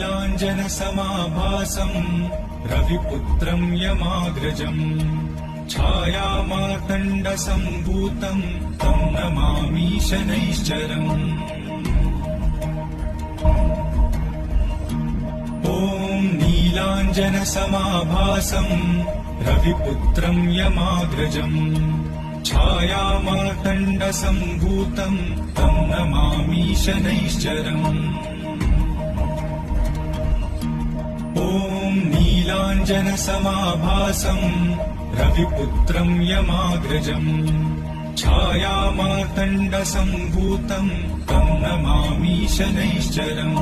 नीलाञ्जनसमाभासम् रविपुत्रम् यमाग्रजम् छायामार्तण्डसम्भूतम् तम् नमामि शनैश्चरम्। ॐ नीलाञ्जनसमाभासम् रविपुत्रम् यमाग्रजम् छायामार्तण्डसम्भूतम् तम् नमामि शनैश्चरम्। ॐ नीलाञ्जनसमाभासम् रविपुत्रम् यमाग्रजम् छायामार्तण्डसम्भूतम् तम् नमामि शनैश्चरम्।